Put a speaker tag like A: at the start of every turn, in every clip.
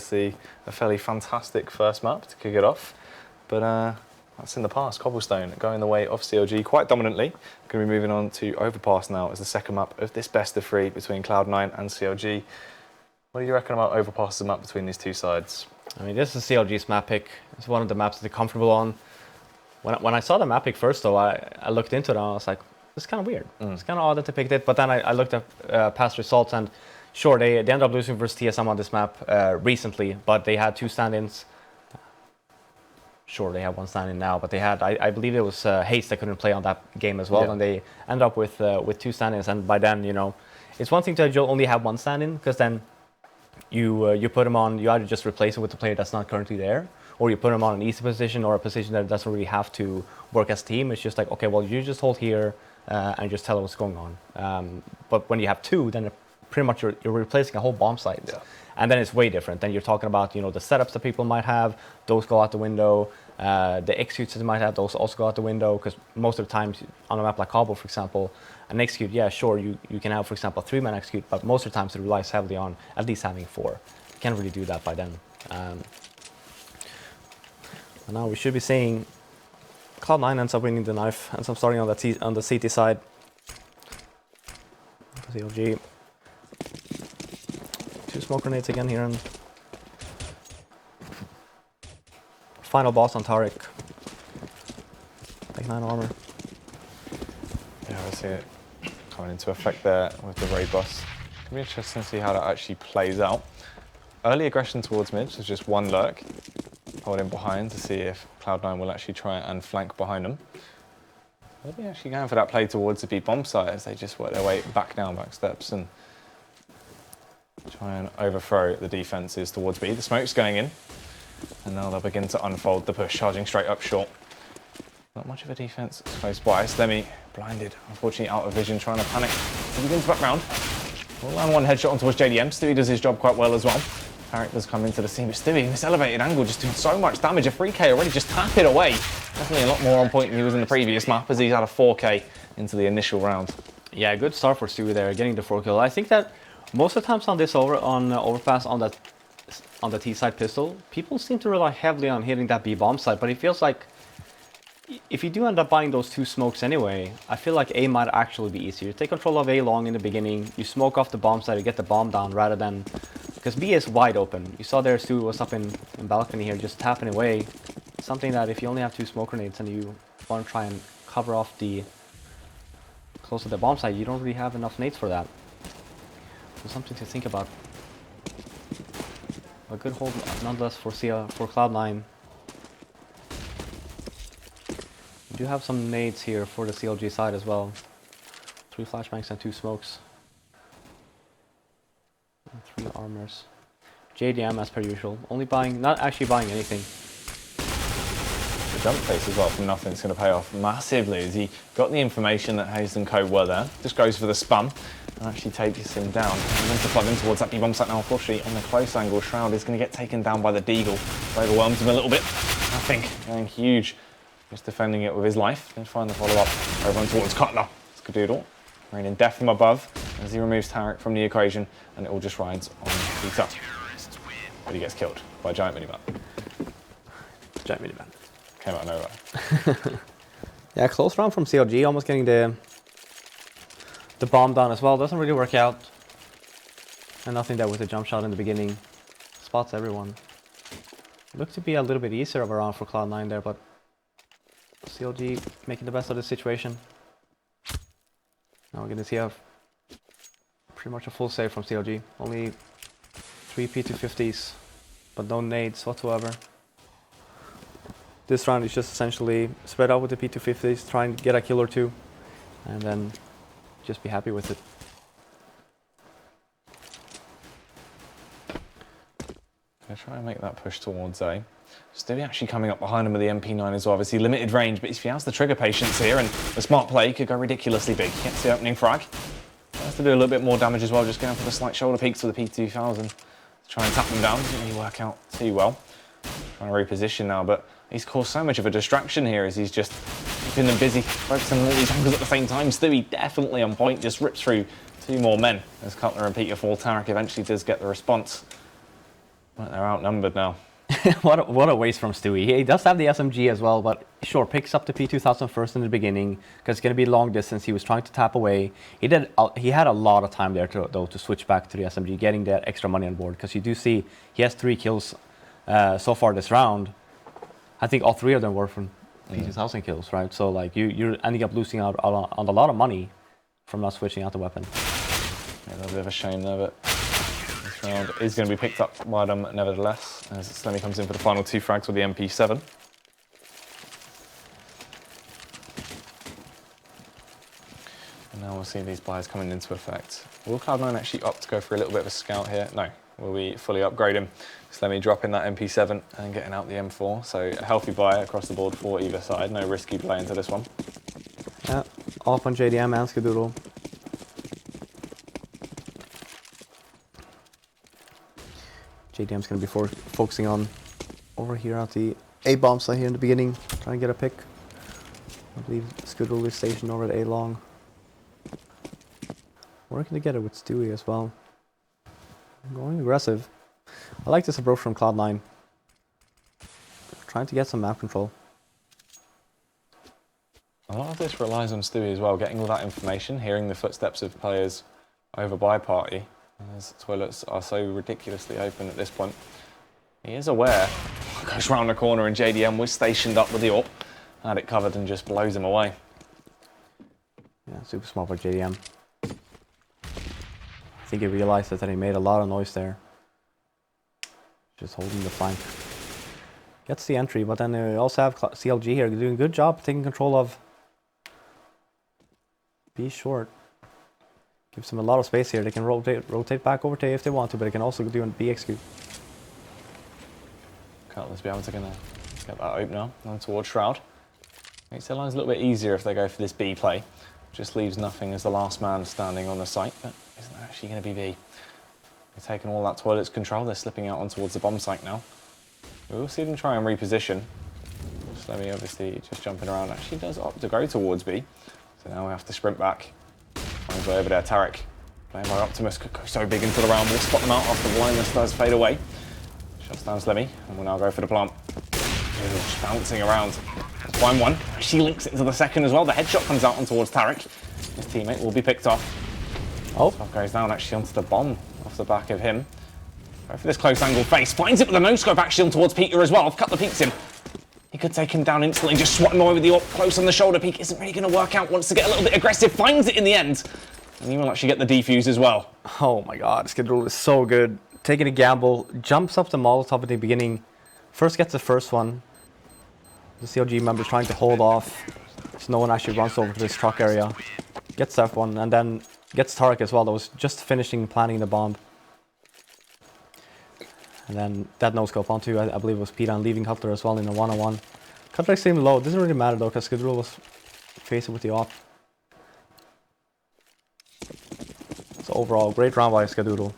A: obviously a fairly fantastic first map to kick it off. But that's in the past. Cobblestone going the way of CLG quite dominantly. Going to be moving on to Overpass now as the second map of this best of 3 between Cloud9 and CLG. What do you reckon about Overpass as a map between these two sides?
B: I mean, this is CLG's map pick. It's one of the maps that they're comfortable on. When I saw the map pick first, though, I looked into it and I was like, this is kind of weird. It's kind of odd that they picked it. But then I looked at past results, and sure, they ended up losing versus TSM on this map recently, but they had 2 stand-ins. Sure, they have 1 stand-in now, but they had, I believe it was hazed that couldn't play on that game as well, and they ended up with 2 stand-ins. And by then, you know, it's one thing to only have 1 stand-in, because then you put him on, you either just replace it with a player that's not currently there, or you put him on an easy position or a position that doesn't really have to work as a team. It's just like, okay, well, you just hold here and just tell us what's going on. But when you have 2, then pretty much you're replacing a whole bomb site. Yeah. And then it's way different. Then you're talking about, you know, the setups that people might have, those go out the window. The executes that they might have, those also go out the window, because most of the times on a map like Cobb, for example, an execute, yeah, sure, you can have, for example, a 3-man execute, but most of the times it relies heavily on at least having 4. You can't really do that by then. And now we should be seeing Cloud9 ends up winning the knife, ends up starting on the CT side. CLG. 2 smoke grenades again here, and final boss on Tarik. Like 9 armor.
A: Yeah, I see it coming into effect there with the raid boss. It'll be interesting to see how that actually plays out. Early aggression towards mid, so just 1 lurk. Holding behind to see if Cloud9 will actually try and flank behind them. They'll be actually going for that play towards the B bomb site as they just work their way back down, back steps, and try and overthrow the defences towards B. The smoke's going in, and now they'll begin to unfold the push, charging straight up short. Not much of a defence close by. Slemmy blinded, unfortunately out of vision, trying to panic. He begins back round. We'll land 1 headshot on towards JDM. Stewie does his job quite well as well. Faruk does come into the scene, but Stewie in this elevated angle just doing so much damage. A 3k already, just tap it away. Definitely a lot more on point than he was in the previous map, as he's had a 4k into the initial round.
B: Yeah, good start for Stewie there, getting the 4 kill. I think that most of the times on this Overpass on the T side pistol, people seem to rely heavily on hitting that B bomb side, but it feels like if you do end up buying those 2 smokes anyway, I feel like A might actually be easier. You take control of A long in the beginning, you smoke off the bomb side, you get the bomb down rather than, because B is wide open. You saw there Stewie was up in balcony here just tapping away. Something that if you only have 2 smoke grenades and you want to try and cover off the close to the bomb side, you don't really have enough nades for that. So something to think about. A good hold nonetheless for Cloud9. We do have some nades here for the CLG side as well. 3 flashbangs and 2 smokes. And 3 armors. JDM as per usual. Not actually buying anything.
A: The jump face as well from nothing is going to pay off massively as he got the information that hazed and Co were there. Just goes for the spam and actually takes him down. And then to plug in towards that B-bomb site now, unfortunately, on the close angle, Shroud is going to get taken down by the Deagle. Overwhelms him a little bit. Nothing going huge. Just defending it with his life. Then find the follow-up over towards Cutler. Skadoodle raining death from above as he removes Tarik from the equation, and it all just rides on Pita. But he gets killed by a giant minivan.
B: Giant minivan.
A: Came out of nowhere.
B: Yeah, close round from CLG, almost getting the bomb down as well. Doesn't really work out. And nothing there with the jump shot in the beginning. Spots everyone. Looked to be a little bit easier of a round for Cloud9 there, but CLG making the best of the situation. Now we're going to see pretty much a full save from CLG. Only 3 P250s, but no nades whatsoever. This round is just essentially spread out with the P250s, try and get a kill or 2, and then just be happy with it.
A: Gonna try and make that push towards A. Stewie actually coming up behind him with the MP9 as well. Obviously limited range, but if he has the trigger patience here and the smart play could go ridiculously big. He gets the opening frag. Has to do a little bit more damage as well, just going for the slight shoulder peaks with the P2000 to try and tap them down. Didn't really work out too well. Trying to reposition now, but he's caused so much of a distraction here as he's just keeping them busy, focusing on all these angles at the same time. Stewie definitely on point, just rips through 2 more men as Cutler and Pita fall. Tarik eventually does get the response. But they're outnumbered now.
B: What a waste from Stewie. He does have the SMG as well, but sure, picks up the P2000 first in the beginning because it's going to be long distance. He was trying to tap away. He had a lot of time there to switch back to the SMG, getting that extra money on board, because you do see he has 3 kills so far this round. I think all 3 of them were from P2000 kills, right? So like you're ending up losing out on a lot of money from not switching out the weapon.
A: Yeah, a little bit of a shame there, but this round is going to be picked up by them nevertheless, as Slemmy comes in for the final 2 frags with the MP7. And now we'll see these buys coming into effect. Will Cloud9 actually opt to go for a little bit of a scout here? No. Will we fully upgrade him? Slemmy dropping that MP7 and getting out the M4. So a healthy buy across the board for either side. No risky play into this one.
B: Yeah, off on JDM and Skadoodle. JDM's going to be focusing on over here at the A-bomb site here in the beginning, trying to get a pick. I believe Skadoodle is stationed over at A-long. Working together with Stewie as well. Going aggressive. I like this approach from Cloud9. Trying to get some map control.
A: A lot of this relies on Stewie as well, getting all that information, hearing the footsteps of players over by party, as toilets are so ridiculously open at this point. He is aware. Goes round the corner and JDM was stationed up with the AWP. Had it covered and just blows him away.
B: Yeah, super smart by JDM. I think he realized that he made a lot of noise there. Just holding the flank. Gets the entry, but then we also have CLG here doing a good job taking control of B short. Gives them a lot of space here. They can rotate back over to A if they want to, but they can also do an B execute.
A: Cutler's be able to get that opener on towards Shroud. Makes their lines a little bit easier if they go for this B play. Just leaves nothing as the last man standing on the site, but isn't that actually going to be B? They're taking all that toilet's control. They're slipping out on towards the bomb site now. We will see them try and reposition. Slemmy obviously just jumping around. Actually does opt to go towards B. So now we have to sprint back. Finds way over there, Tarik. Playing by Optimus could go so big into the round. We'll spot them out after the blindness does fade away. Shuts down Slemmy, and we'll now go for the plant. Just bouncing around. Find one. She links it into the second as well. The headshot comes out on towards Tarik. His teammate will be picked off.
B: Oh.
A: So goes down actually onto the bomb off the back of him. Go for this close angle face. Finds it with a no-scope actually on towards Pita as well. Cutler peeks him. He could take him down instantly and just swat him away with the AWP. Close on the shoulder peek. Isn't really going to work out. Wants to get a little bit aggressive. Finds it in the end. And he will actually get the defuse as well.
B: Oh my god, Skadoodle is so good. Taking a gamble. Jumps up the Molotov at the beginning. First gets the first one. The CLG member trying to hold off. So no one actually runs over to this truck area. Gets that one. And then gets Tarik as well. That was just finishing planting the bomb. And then that no-scope onto, I believe it was Pita, and leaving Cutler as well in a one-on-one. Cutler extremely low. Doesn't really matter though, because Skadoodle was facing with the AWP. So overall, great round by Skadoodle.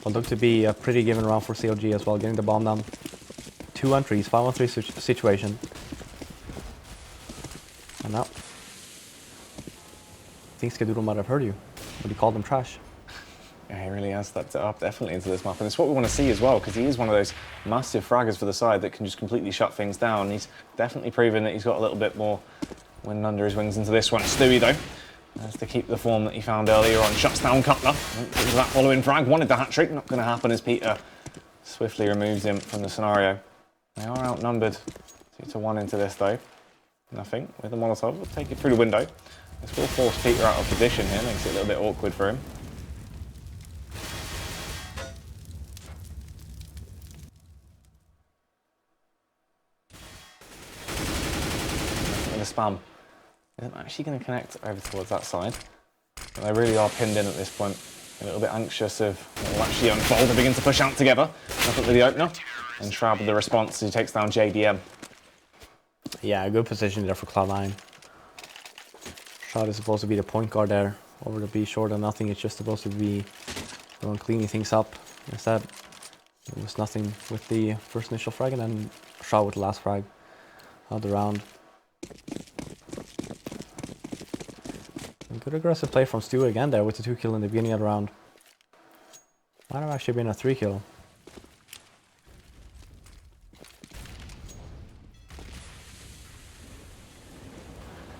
B: What looked to be a pretty given round for CLG as well, getting the bomb down. 2 entries, 5-on-3 situation. And now, I think Skadoodle might have heard you, but he called them trash.
A: Yeah, he really has stepped it up definitely into this map, and it's what we want to see as well, because he is one of those massive fraggers for the side that can just completely shut things down. He's definitely proven that he's got a little bit more wind under his wings into this one. Stewie though has to keep the form that he found earlier on. Shuts down Cutler. That following frag wanted the hat trick. Not going to happen as Pita swiftly removes him from the scenario. They are outnumbered 2-1 into this though. Nothing with the Molotov. We'll take it through the window. This will force Pita out of position here. Makes it a little bit awkward for him. The spam isn't actually going to connect over towards that side. But they really are pinned in at this point. A little bit anxious of what will actually unfold. They begin to push out together. Nothing with the opener. And Shroud with the response as he takes down JDM.
B: Yeah, good position there for Cloud9. Shroud is supposed to be the point guard there. Over the B short and nothing. It's just supposed to be the one cleaning things up. Instead, there was nothing with the first initial frag, and then Shroud with the last frag of the round. Good aggressive play from Stewie again there with the 2 kill in the beginning of the round. Might have actually been a 3 kill.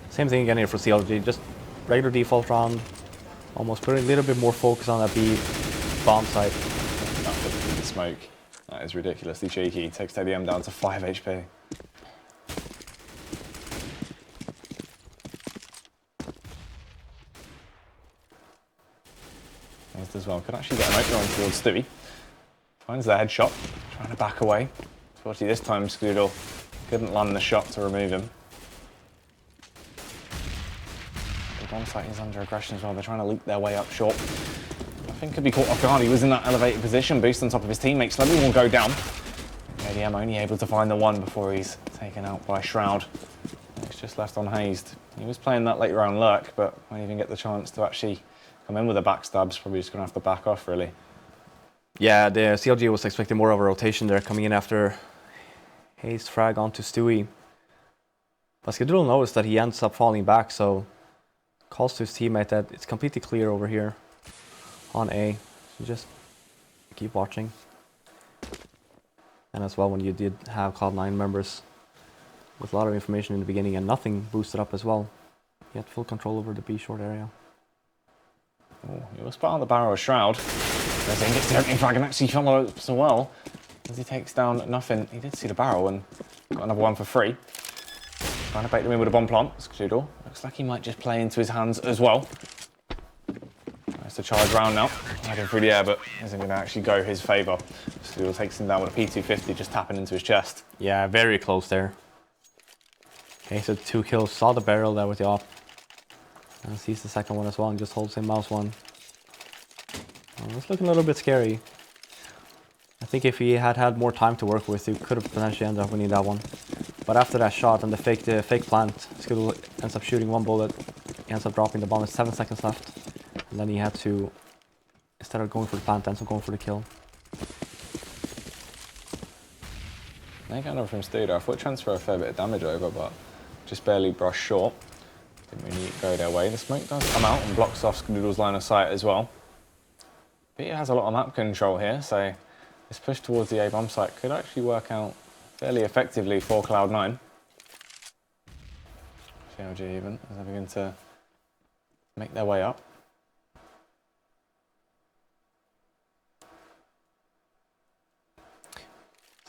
B: Same thing again here for CLG, just regular default round. Almost putting a little bit more focus on that B bomb site.
A: That smoke. That is ridiculously cheeky. Takes TDM down to 5 HP. Hazed as well. Could actually get an opener on towards Stewie. Finds the headshot. Trying to back away. Fortunately this time Skadoodle couldn't land the shot to remove him. The bomb site is under aggression as well. They're trying to leak their way up short. I think could be caught off guard. He was in that elevated position, boost on top of his teammates. Slemmy will go down. ADM only able to find the one before he's taken out by Shroud. He's just left on Hazed. He was playing that late round lurk, but won't even get the chance to actually come in with a backstab. Probably just going to have to back off, really.
B: Yeah, the CLG was expecting more of a rotation there, coming in after Hazed frag onto Stewie. But Skadoodle noticed that he ends up falling back, so calls to his teammate that it's completely clear over here on A. So just keep watching. And as well, when you did have Cloud9 members with a lot of information in the beginning and nothing boosted up as well, you had full control over the B short area.
A: Oh, he was spot on the barrel of Shroud. Grzesiek gets the opening frag and actually follows up so well as he takes down nothing. He did see the barrel and got another one for free. Trying to bait them in with a bomb plant. Skadoodle looks like he might just play into his hands as well. Tries to charge round now. Heading through the air, but isn't going to actually go his favour. Skadoodle takes him down with a P250, just tapping into his chest.
B: Yeah, very close there. Okay, so 2 kills. Saw the barrel there with the op. And sees the second one as well and just holds him mouse one. Oh, it's looking a little bit scary. I think if he had had more time to work with, he could have potentially ended up winning that one. But after that shot and the fake plant, Skadoodle ends up shooting one bullet. He ends up dropping the bomb with 7 seconds left. And then he had to, instead of going for the plant, ends up going for the kill.
A: They got over from Stewie. I thought transfer a fair bit of damage over, but just barely brushed short. Didn't really go their way. The smoke does come out and blocks off Skadoodle's line of sight as well. Pita has a lot of map control here, so this push towards the A bomb site could actually work out fairly effectively for Cloud9. CLG even, as they begin to make their way up.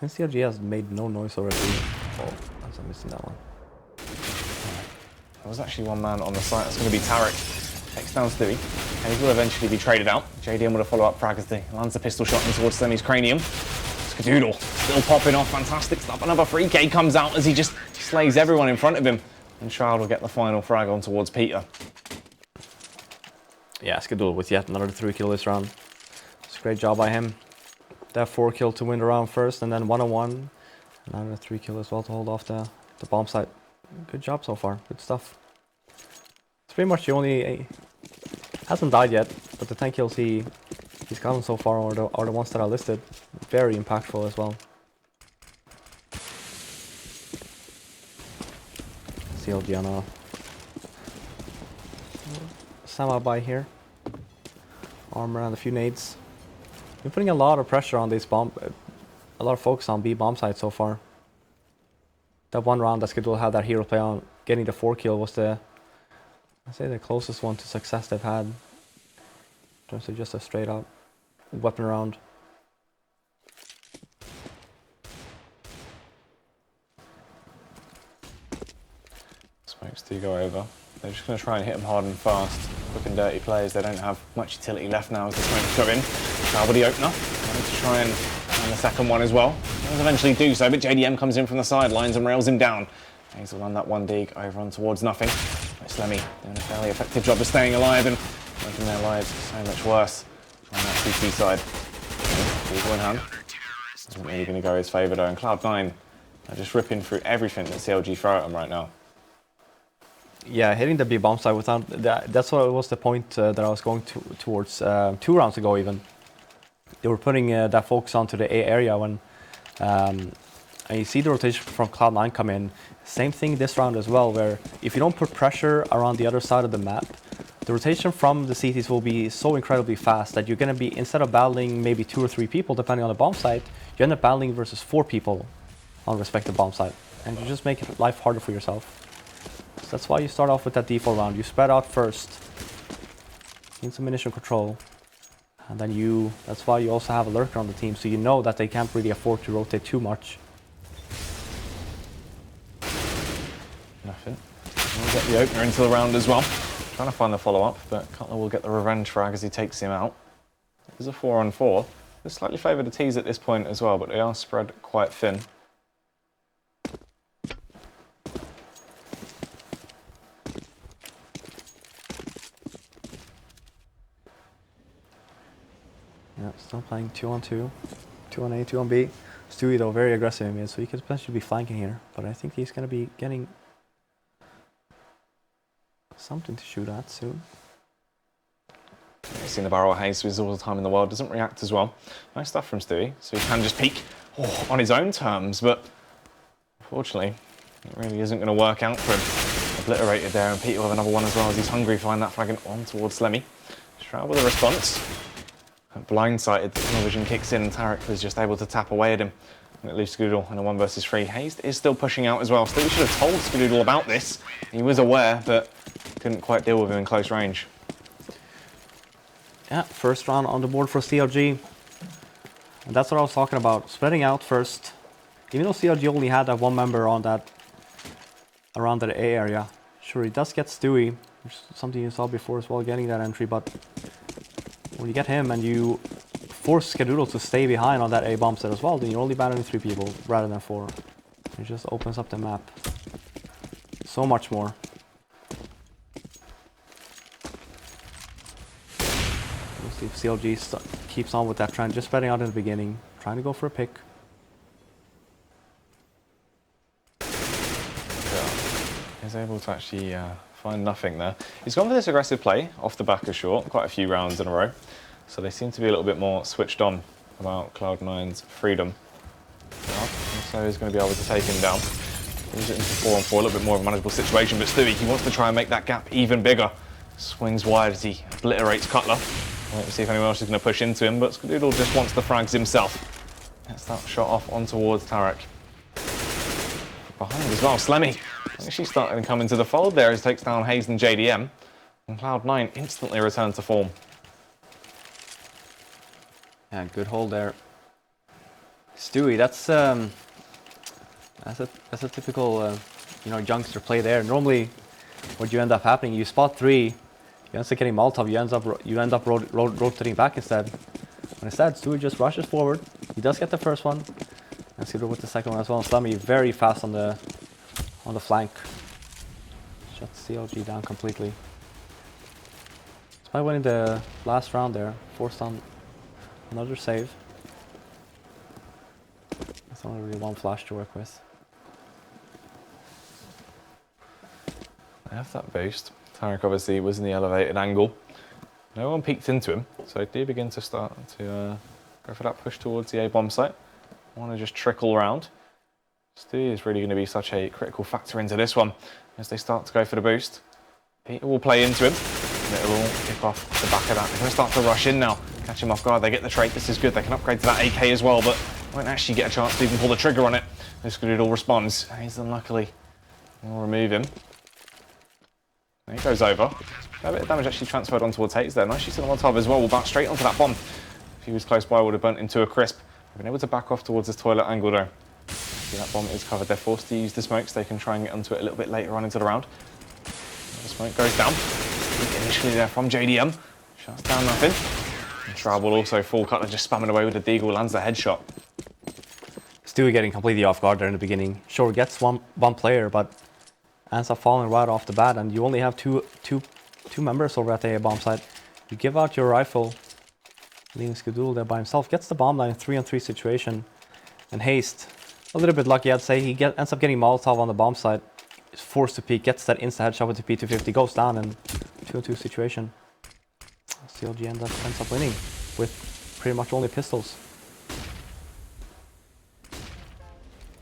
B: Since CLG has made no noise already. Oh, I'm missing that one.
A: There was actually one man on the site. That's going to be Tarik. Takes down Stewie. And he will eventually be traded out. JDM with a follow-up frag as he lands the pistol shot in towards Slemmy's cranium. Skadoodle still popping off. Fantastic stuff. Another 3K comes out as he just slays everyone in front of him. And Shroud will get the final frag on towards Pita.
B: Yeah, Skadoodle with yet another 3 kill this round. It's a great job by him. That 4 kill to win the round first, and then 1-on-1. Another 3 kill as well to hold off the bomb site. Good job so far. Good stuff. It's pretty much the only... hasn't died yet, but the 10 kills he's gotten so far are the ones that are listed. Very impactful as well. CLG on a semi-buy here. Armor and a few nades. Been putting a lot of pressure on this bomb, a lot of focus on B bomb site so far. That one round that Skadoodle had that hero play on, getting the 4 kill was I'd say the closest one to success they've had. In terms of just a straight up weapon round.
A: Smokes do go over. They're just going to try and hit him hard and fast. Quick and dirty players. They don't have much utility left now as the smokes go in. Now with the opener. Going to try and the second one as well. He'll eventually do so, but JDM comes in from the sidelines and rails him down. He's on that one dig over on towards nothing. But Slemmy doing a fairly effective job of staying alive and making their lives so much worse on that CT side. Eagle in hand. Isn't really going to go his favour though, and Cloud9 are just ripping through everything that CLG throw at them right now.
B: Yeah, hitting the B bomb site without that's what was the point that I was going towards 2 rounds ago even. They were putting that focus onto the A area when and you see the rotation from Cloud9 come in. Same thing this round as well, where if you don't put pressure around the other side of the map the rotation from the CTs will be so incredibly fast that you're going to be, instead of battling maybe 2 or 3 people, depending on the bomb site, you end up battling versus 4 people on respective bomb site. And you just make life harder for yourself. So that's why you start off with that default round. You spread out first, need some initial control. And then that's why you also have a lurker on the team, so you know that they can't really afford to rotate too much.
A: Nothing. We'll get the opener into the round as well. Trying to find the follow-up, but Cutler will get the revenge frag as he takes him out. There's a 4-on-4. They're slightly favoured the T's at this point as well, but they are spread quite thin.
B: Yeah, still playing 2-on-2. 2-on-A, 2-on-B. Stewie though, very aggressive in mid, so he could potentially be flanking here, but I think he's going to be getting something to shoot at soon.
A: He's seen the barrel haze with all the time in the world, doesn't react as well. Nice stuff from Stewie, so he can just peek on his own terms, but unfortunately, it really isn't going to work out for him. Obliterated there, and Pita with another one as well as he's hungry to find that flagging on towards Slemmy. Shroud with a response. Blindsided, the tunnel vision kicks in, and Tarik was just able to tap away at him. And it leaves Skadoodle in a 1 versus 3. Hazed is still pushing out as well. Stewie should have told Skadoodle about this. He was aware, but couldn't quite deal with him in close range.
B: Yeah, first round on the board for CLG. And that's what I was talking about. Spreading out first. Even though CLG only had that 1 member on that around that A area. Sure, he does get Stewie, which is something you saw before as well, getting that entry, but when you get him and you force Skadoodle to stay behind on that A bomb set as well, then you're only battling 3 people rather than 4. It just opens up the map so much more. We'll see if CLG keeps on with that trend, just spreading out in the beginning, trying to go for a pick.
A: He's able to actually find nothing there. He's gone for this aggressive play off the back of short, quite a few rounds in a row. So they seem to be a little bit more switched on about Cloud9's freedom. So he's going to be able to take him down. He's into 4-on-4, a little bit more of a manageable situation, but Stewie, he wants to try and make that gap even bigger. Swings wide as he obliterates Cutler. Wait to see if anyone else is going to push into him, but Skadoodle just wants the frags himself. Gets that shot off on towards Tarik. Behind as well, Slemmy. She's starting to come into the fold there as he takes down hazed and JDM. And Cloud9 instantly returns to form.
B: Yeah, good hold there. Stewie, that's a typical youngster play there. Normally, what you end up happening, you spot 3, you end up getting Molotov, you end up rotating back instead. But instead, Stewie just rushes forward. He does get the first one, and Skadoodle with the second one as well. And Slemmy very fast on the flank. Shuts CLG down completely. Despite winning the last round there, forced on another save. That's only really 1 flash to work with.
A: They have that boost. Tarik obviously was in the elevated angle. No one peeked into him, so they do begin to start to go for that push towards the A bomb site. Want to just trickle around. Stewie is really going to be such a critical factor into this one as they start to go for the boost. Pita will play into him. And it'll all kick off the back of that. They're going to start to rush in now. Catch him off guard. They get the trait. This is good. They can upgrade to that AK as well, but won't actually get a chance to even pull the trigger on it. This Skadoodle responds. He's unluckily. We'll remove him. And he goes over. A bit of damage actually transferred on towards Hayes there. Nice use of the Molotov as well. We'll bounce straight onto that bomb. If he was close by, would have burnt into a crisp. They've been able to back off towards this toilet angle though. See, that bomb is covered. They're forced to use the smoke so they can try and get onto it a little bit later on into the round. The smoke goes down. Initially there from JDM. Shuts down nothing. And Shroud will also fall. Cutler just spamming away with the deagle, lands the headshot.
B: Stewie getting completely off guard there in the beginning. Sure, gets one player, but ends up falling right off the bat, and you only have two members over at the A bomb site. You give out your rifle, leaving Skadoodle there by himself. Gets the bomb line, 3-on-3 situation, and Hazed, a little bit lucky I'd say. He ends up getting Molotov on the bomb site. Is forced to peek, gets that insta headshot with the P250, goes down, and 2-on-2 situation. CLG ends up winning with pretty much only pistols.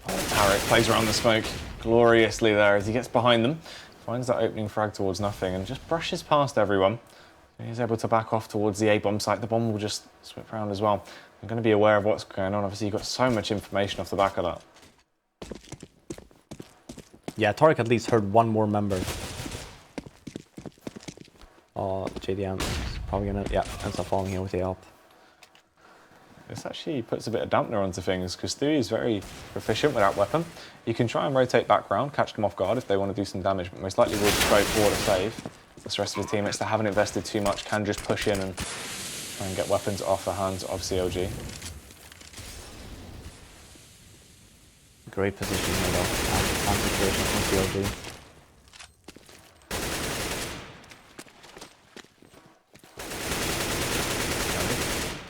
A: Tarik plays around the smoke gloriously there as he gets behind them. Finds that opening frag towards nothing and just brushes past everyone. He's able to back off towards the A-bomb site. The bomb will just swip around as well. I'm going to be aware of what's going on. Obviously, you've got so much information off the back of that.
B: Yeah, Tarik at least heard one more member. Oh, JDM is probably going to, yeah, ends up falling here with the up.
A: This actually puts a bit of dampener onto things because Stewie is very proficient with that weapon. You can try and rotate back round, catch them off guard if they want to do some damage, but most likely will just go forward to save. The rest of the teammates that haven't invested too much can just push in and try and get weapons off the hands of CLG.
B: Great position here though, situation from CLG.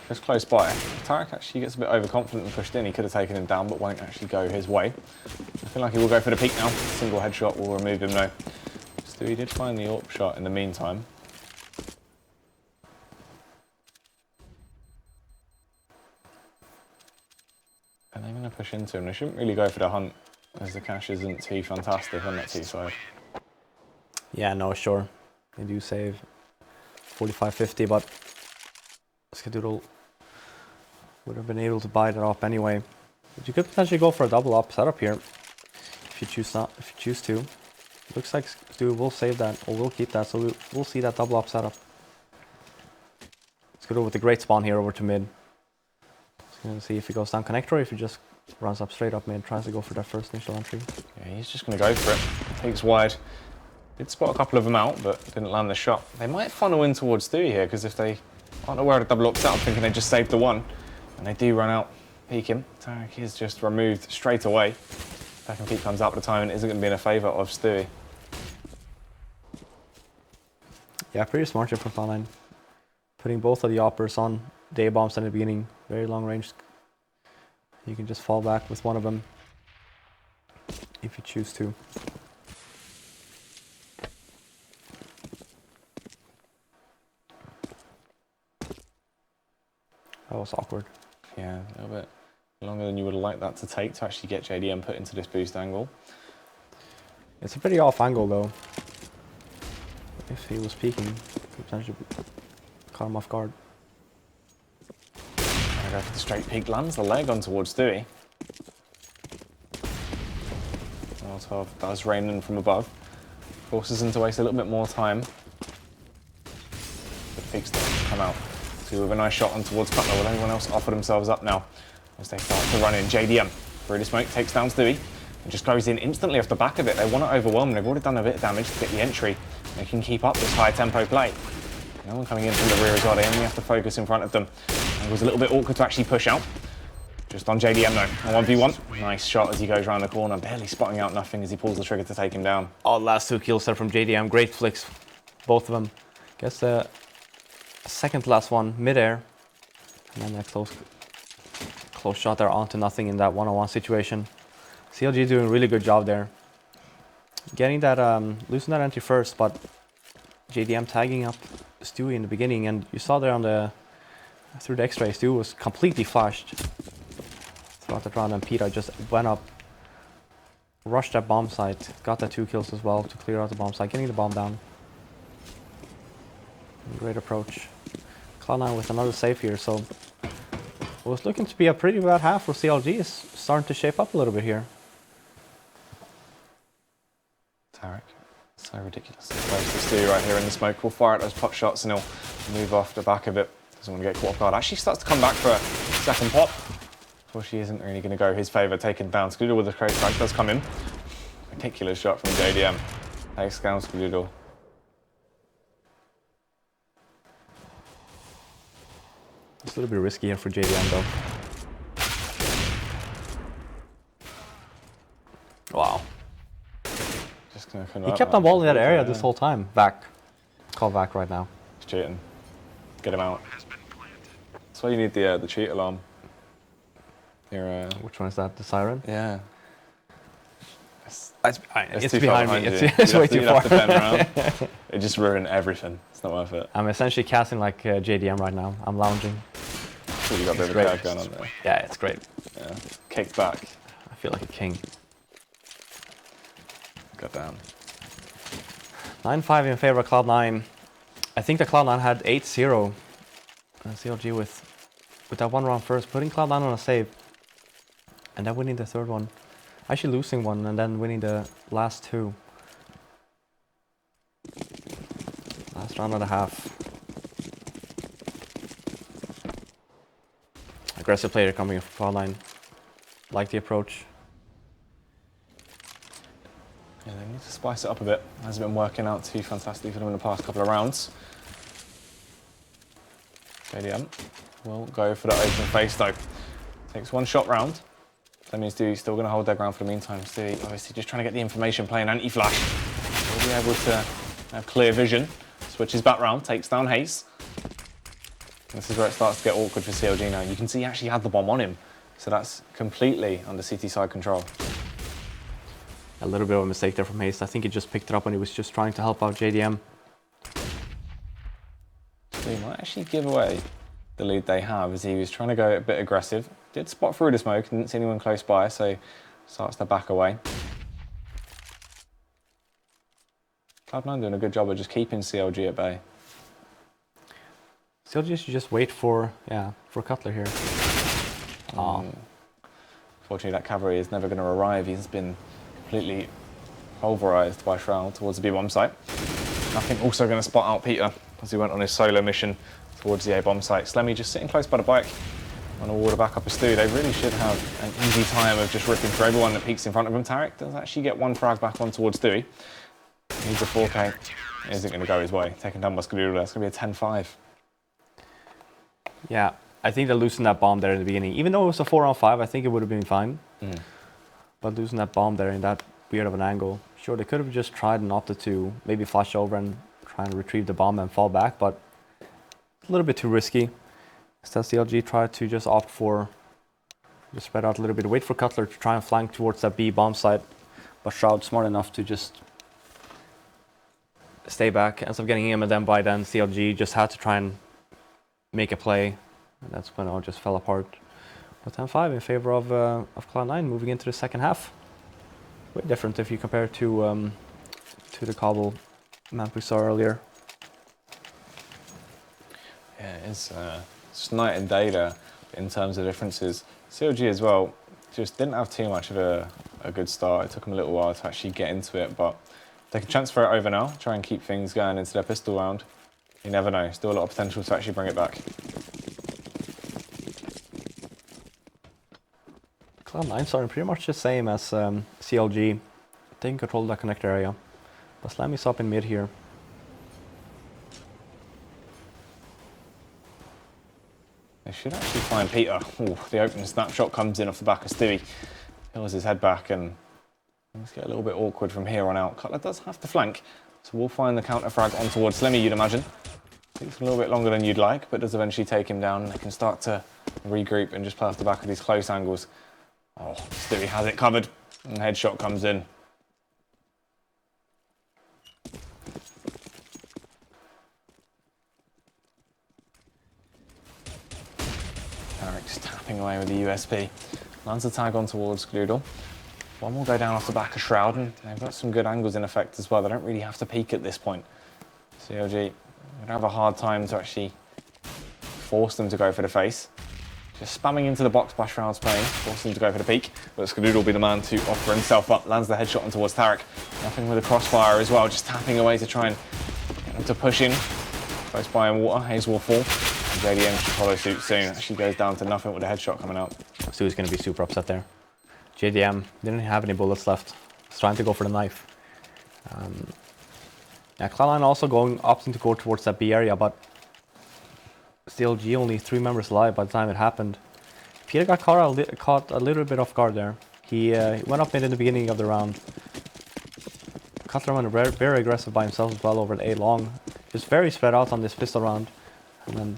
A: Just close by. Tarik actually gets a bit overconfident and pushed in. He could have taken him down, but won't actually go his way. I feel like he will go for the peak now. Single headshot will remove him though. Stewie did find the AWP shot in the meantime. And they're going to push into him. They shouldn't really go for the hunt, as the cash isn't too fantastic on that T side.
B: Yeah, no, sure. They do save 45-50, but Skadoodle would have been able to buy that up anyway. But you could potentially go for a double up setup here if you choose not. If you choose to, looks like Stewie will save that or will keep that. So we'll see that double up setup. Skadoodle with a great spawn here over to mid. He's gonna see if he goes down connector or if he just runs up straight up mid, tries to go for that first initial entry.
A: Yeah, he's just going to go for it. Takes wide. Did spot a couple of them out, but didn't land the shot. They might funnel in towards Stewie here because if they aren't aware of the double up setup, thinking they just saved the one, and they do run out, peek him. Tarik is just removed straight away. Second peek comes out at the time and isn't going to be in a favour of Stewie.
B: Yeah, pretty smart here from Cloud9. Putting both of the oppers on day bombs in the beginning, very long range. You can just fall back with one of them if you choose to. That was awkward.
A: Yeah, a little bit longer than you would have liked that to take to actually get JDM put into this boost angle.
B: It's a pretty off angle though. If he was peeking, could potentially caught him off guard.
A: Go for the straight peek, lands the leg on towards Stewie. Molotov does rain in from above. Forces him to waste a little bit more time. The peak starts to come out. Stewie with a nice shot on towards Cutler. Will anyone else offer themselves up now? As they start to run in. JDM through the smoke takes down Stewie and just goes in instantly off the back of it. They want to overwhelm. They've already done a bit of damage to get the entry. They can keep up this high tempo play. No one coming in from the rear as well. They only have to focus in front of them. It was a little bit awkward to actually push out. Just on JDM though, a 1v1. Nice shot as he goes around the corner, barely spotting out nothing as he pulls the trigger to take him down.
B: Oh, last two kills there from JDM. Great flicks, both of them. Guess the second to last one, mid-air. And then that close shot there onto nothing in that one-on-one situation. CLG doing a really good job there. Getting that, losing that entry first, but JDM tagging up Stewie in the beginning, and you saw there on the through the X-ray, Stewie was completely flashed throughout the round, and Pita just went up, rushed that bomb site, got that 2 kills as well to clear out the bomb site, getting the bomb down. Great approach. Cloud9 with another save here, so it was looking to be a pretty bad half for CLG. Is starting to shape up a little bit here.
A: Tarik, so ridiculously close to Stewie right here in the smoke. Will fire at those pot shots and he'll move off the back of it. Doesn't want to get caught off guard. Actually starts to come back for a second pop. She isn't really going to go his favour, taken down. Skadoodle with a crazy strike does come in. Ridiculous shot from JDM. Takes down Skadoodle.
B: It's a little bit risky here for JDM though. Wow.
A: Just gonna
B: He kept on balling that area this whole time. Back. Call back right now.
A: He's cheating. Get him out. That's why you need the cheat alarm. Your,
B: Which one is that? The siren?
A: Yeah.
B: It's
A: too
B: behind
A: far
B: me.
A: you.
B: It's way too far.
A: Have to bend around. It just ruined everything. It's not worth it.
B: I'm essentially casting like JDM right now. I'm lounging.
A: So you got a bit of a tag going on there.
B: Yeah, it's great.
A: Yeah. Kick back.
B: I feel like a king.
A: Got down.
B: 9-5 in favor of Cloud9. I think that Cloud9 had 8-0. And CLG with that one round first, putting Cloud9 on a save. And then winning the third one. Actually losing one and then winning the last two. Last round and a half. Aggressive player coming from Cloud9. Like the approach.
A: Yeah, they need to spice it up a bit. Hasn't been working out too fantastically for them in the past couple of rounds. JDM will go for the open face though. Takes one shot round. That means Stewie's still going to hold their ground for the meantime. Stewie obviously just trying to get the information, playing anti-flash. Will be able to have clear vision. Switches back round, takes down hazed. This is where it starts to get awkward for CLG now. You can see he actually had the bomb on him. So that's completely under CT side control.
B: A little bit of a mistake there from hazed. I think he just picked it up when he was just trying to help out JDM.
A: So he might actually give away the lead they have as he was trying to go a bit aggressive. Did spot through the smoke, didn't see anyone close by, so starts to back away. Cloud9 doing a good job of just keeping CLG at bay.
B: CLG should just wait for Cutler here.
A: Fortunately, that cavalry is never going to arrive. He's been completely pulverized by Shroud towards the B-bomb site. Nothing also going to spot out Pita as he went on his solo mission towards the A-bomb site. Slemmy just sitting close by the bike on a wall to back up a Stu. They really should have an easy time of just ripping through everyone that peeks in front of him. Tarik does actually get one frag back on towards Stewie. Needs a 4K. Isn't going to go his way. Taken down by Skadoodle. That's going to be a 10-5.
B: Yeah, I think they're losing that bomb there in the beginning. Even though it was a 4-on-5, I think it would have been fine. But losing that bomb there in that weird of an angle. Sure, they could have just tried and opted to maybe flash over and try and retrieve the bomb and fall back, but a little bit too risky. Instead, CLG tried to just opt for, just spread out a little bit, wait for Cutler to try and flank towards that B bomb site. But Shroud smart enough to just stay back, ends up getting him, and then by then CLG just had to try and make a play. And that's when it all just fell apart. But 10-5 in favor of Cloud9 moving into the second half. Way different if you compare it to the Cobble map we saw earlier.
A: Yeah, it's just night and day there in terms of differences. CLG as well just didn't have too much of a good start. It took them a little while to actually get into it, but they can transfer it over now, try and keep things going into their pistol round. You never know, still a lot of potential to actually bring it back.
B: Cloud9 starting pretty much the same as CLG. They can control that connect area. But Slemmy's up in mid here.
A: They should actually find Pita. Ooh, the opening snapshot comes in off the back of Stewie. Heals his head back and things get a little bit awkward from here on out. Cutler does have to flank, so we'll find the counter frag on towards Slemmy, you'd imagine. Takes a little bit longer than you'd like, but does eventually take him down. They can start to regroup and just play off the back of these close angles. Oh, Stewie has it covered, and the headshot comes in. Tarik just tapping away with the USP. Lands the tag on towards Skadoodle. One will go down off the back of Shroud, and they've got some good angles in effect as well. They don't really have to peek at this point. CLG would have a hard time to actually force them to go for the face. Just spamming into the box by Shroud's playing, forcing him to go for the peek. But Skadoodle will be the man to offer himself up. Lands the headshot on towards Tarik. Nothing with a crossfire as well, just tapping away to try and get him to push in. Close by in water, hazed will fall. And JDM should follow suit soon. Actually goes down to nothing with the headshot coming out.
B: Stewie's going to be super upset there. JDM didn't have any bullets left. He's trying to go for the knife. Yeah, Cloud9 also opting to go towards that B area, but CLG only 3 members alive by the time it happened. Pita got caught a little bit off guard there. He went up mid in the beginning of the round. Cutler went very aggressive by himself as well over the A long. Just very spread out on this pistol round. And then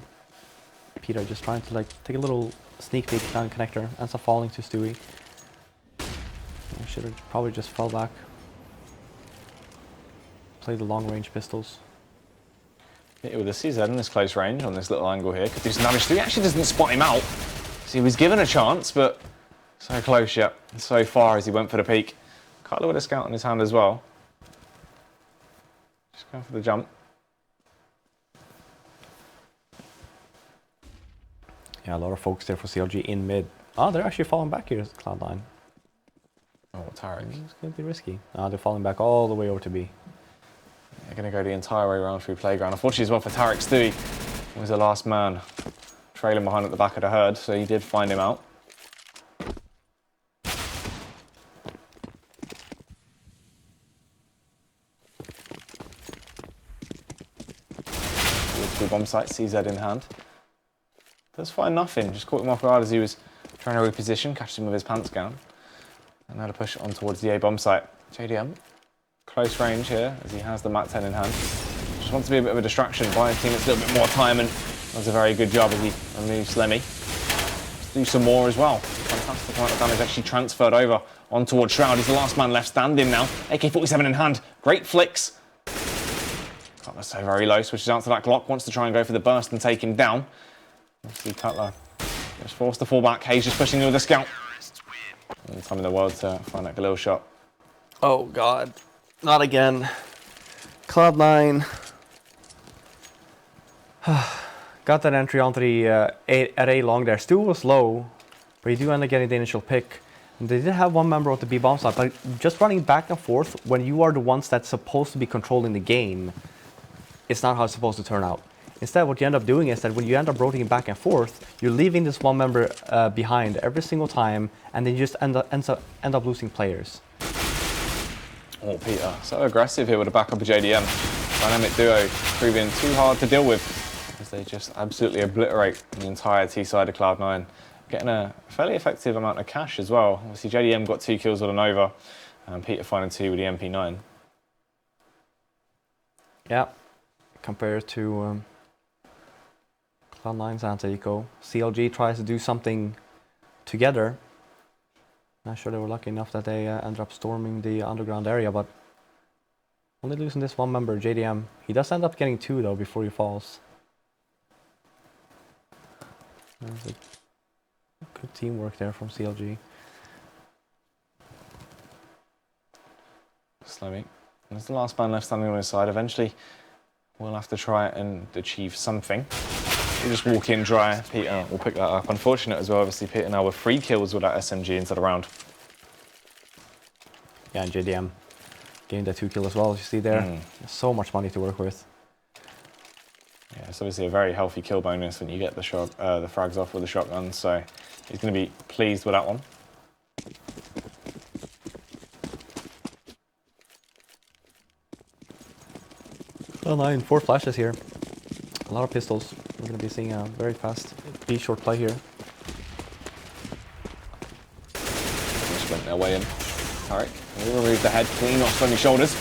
B: Pita just trying to take a little sneak peek down connector. Ends up falling to Stewie. I should have probably just fell back. Play the long range pistols.
A: Yeah, with the CZ in this close range on this little angle here, could do some damage. He actually doesn't spot him out. So he was given a chance, but so close yet, so far as he went for the peek. Cutler with a scout in his hand as well. Going for the jump.
B: Yeah, a lot of focus there for CLG in mid. Oh, they're actually falling back here, Cloud9.
A: Oh, Tarik.
B: It's going to be risky. They're falling back all the way over to B.
A: They're going to go the entire way around through playground. Unfortunately as well for Tarik, Stewie was the last man trailing behind at the back of the herd, so he did find him out. Two bomb sites, CZ in hand. Does find nothing, just caught him off guard as he was trying to reposition, catches him with his pants down. And now to push it on towards the A bomb site. JDM, close range here as he has the MAT 10 in hand. Just wants to be a bit of a distraction, buying teammates a little bit more time, and does a very good job as he removes Slemmy. Let's do some more as well. Fantastic amount of damage actually transferred over on towards Shroud. He's the last man left standing now. AK-47 in hand, great flicks. Cutler so very low, switches out to that Glock, wants to try and go for the burst and take him down. Obviously Cutler just forced to fall back. Hayes just pushing with the scout. All the time in the world to find that Galil shot.
B: Oh god, not again. Cloud9 got that entry onto the at A long there. Stu was low, but you do end up getting the initial pick. And they did have one member of the B bomb side, but just running back and forth when you are the ones that's supposed to be controlling the game, it's not how it's supposed to turn out. Instead, what you end up doing is that when you end up rotating back and forth, you're leaving this one member behind every single time, and then you just end up losing players.
A: Oh, Pita, so aggressive here with a backup of JDM. Dynamic duo proving too hard to deal with as they just absolutely obliterate the entire T side of Cloud9. Getting a fairly effective amount of cash as well. Obviously, JDM got 2 kills on an over, and Pita finding 2 with the MP9.
B: Yeah, compared to Cloud9's anti-eco. CLG tries to do something together. Not sure they were lucky enough that they ended up storming the underground area, but only losing this one member, JDM. He does end up getting 2 though before he falls. There's a good teamwork there from CLG.
A: Slemmy. There's the last man left standing on his side. Eventually, we'll have to try and achieve something. You just walk in dry. Pita will pick that up. Unfortunate as well, obviously, Pita now with 3 kills with that SMG instead of round.
B: Yeah, and JDM getting that 2 kill as well, as you see there. There's so much money to work with.
A: Yeah, it's obviously a very healthy kill bonus when you get the frags off with the shotgun, so he's going to be pleased with that one.
B: Cloud9, 4 flashes here. A lot of pistols. We're going to be seeing a very fast B short play here.
A: Just went their way in. Tarik, we remove the head, clean off Slemmy shoulders.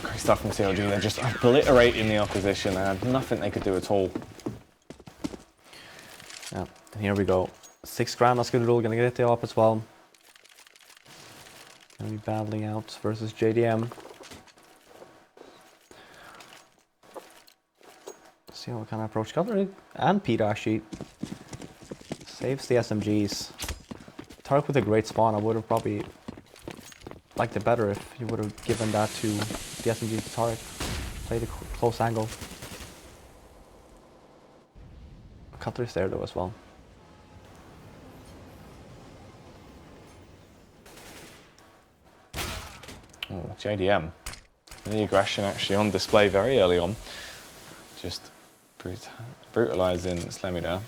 A: Great stuff from CLG. They're just obliterating the opposition. They had nothing they could do at all.
B: Yeah, and here we go. 6 grand, Skadoodle going to get it up as well. Going to be battling out versus JDM. See how we can approach Cutler, and Pita actually saves the SMGs. Tarik with a great spawn. I would have probably liked it better if you would have given that to the SMG to Tarik. Played a close angle. Cutler's there though as well.
A: Oh, JDM. The aggression actually on display very early on. Just brutalising Slemmy there.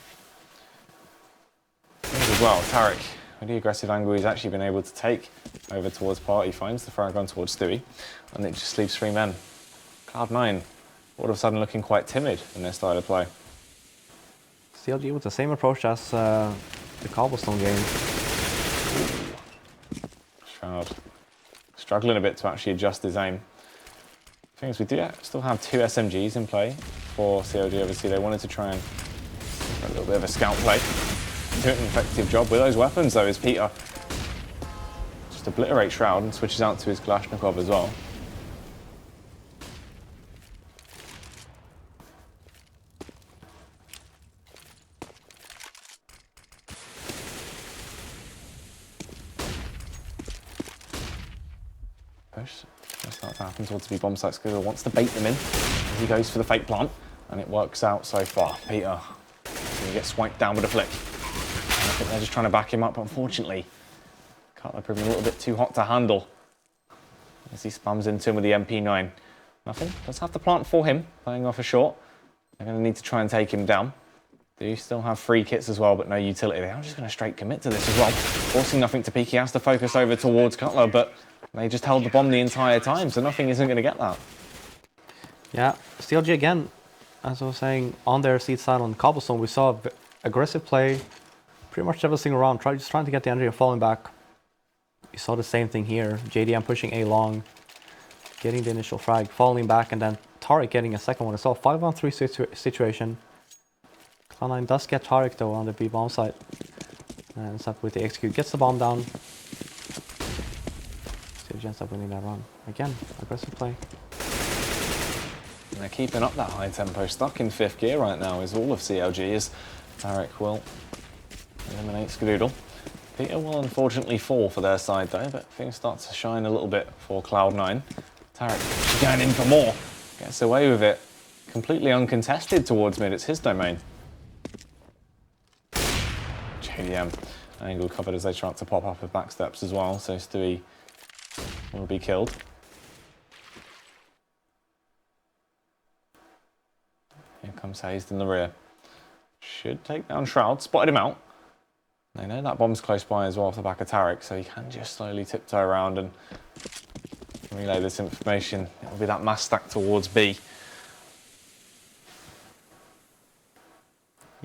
A: As well, Tarik, with the aggressive angle he's actually been able to take over towards Party, finds the frag on towards Stewie, and it just leaves 3 men. Cloud9, all of a sudden looking quite timid in their style of play.
B: CLG with the same approach as the Cobblestone game.
A: Shroud struggling a bit to actually adjust his aim. The thing is, we do still have 2 SMGs in play for CLG. Obviously, they wanted to try and a little bit of a scout play. Doing an effective job with those weapons, though, is Pita. Just obliterate Shroud and switches out to his Kalashnikov as well. Push. Start to happen towards the B bomb site. Skadoodle wants to bait them in as he goes for the fake plant, and it works out so far. Pita, he gets swiped down with a flick. And I think they're just trying to back him up, unfortunately. Cutler proving a little bit too hot to handle as he spams into him with the MP9. Nothing, does have the plant for him, playing off a short. They're going to need to try and take him down. They still have free kits as well, but no utility. They're just going to straight commit to this as well. Forcing nothing to peek. He has to focus over towards Cutler, but they just held the bomb the entire time, so nothing isn't going to get that.
B: Yeah, CLG again, as I was saying, on their seat side on Cobblestone, we saw aggressive play pretty much every single round, just trying to get the energy and falling back. You saw the same thing here. JDM pushing A long, getting the initial frag, falling back, and then Tarik getting a second one as well. 5-on-3 situation. Cloud9 does get Tarik though on the B bomb site. And ends up with the execute, gets the bomb down. CLG ends up winning that round. Again, aggressive play.
A: And they're keeping up that high tempo. Stuck in 5th gear right now is all of CLG as Tarik will eliminate Skadoodle. Pita will unfortunately fall for their side though, but things start to shine a little bit for Cloud9. Tarik going in for more. Gets away with it. Completely uncontested towards mid. It's his domain. JDM angle covered as they try to pop up with backsteps as well, so Stewie will be killed. Here comes Hazed in the rear. Should take down Shroud. Spotted him out. They know that bomb's close by as well off the back of Tarik, so he can just slowly tiptoe around and relay this information. It'll be that mass stack towards B.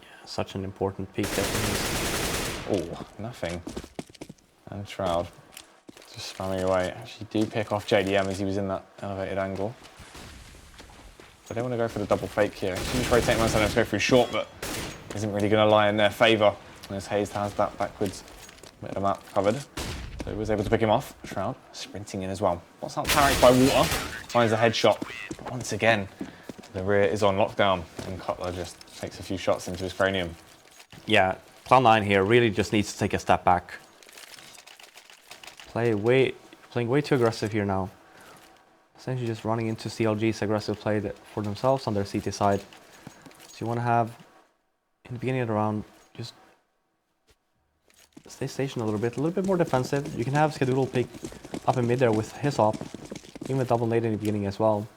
B: Yeah, such an important peak there.
A: Oh, nothing. And Shroud just spamming away. Actually do pick off JDM as he was in that elevated angle. They don't want to go for the double fake here. He's going to rotate Marzano to go through short, but isn't really going to lie in their favour. As Hazed has that backwards bit of the map covered. So he was able to pick him off. Shroud sprinting in as well. What's that Tarik by water? Finds a headshot. But once again, the rear is on lockdown and Cutler just takes a few shots into his cranium.
B: Yeah, Cloud9 here really just needs to take a step back. Playing way too aggressive here now. Essentially just running into CLG's aggressive play for themselves on their CT side. So you want to have, in the beginning of the round, just stay stationed a little bit more defensive. You can have Skadoodle pick up in mid there with his op, even with double nade in the beginning as well.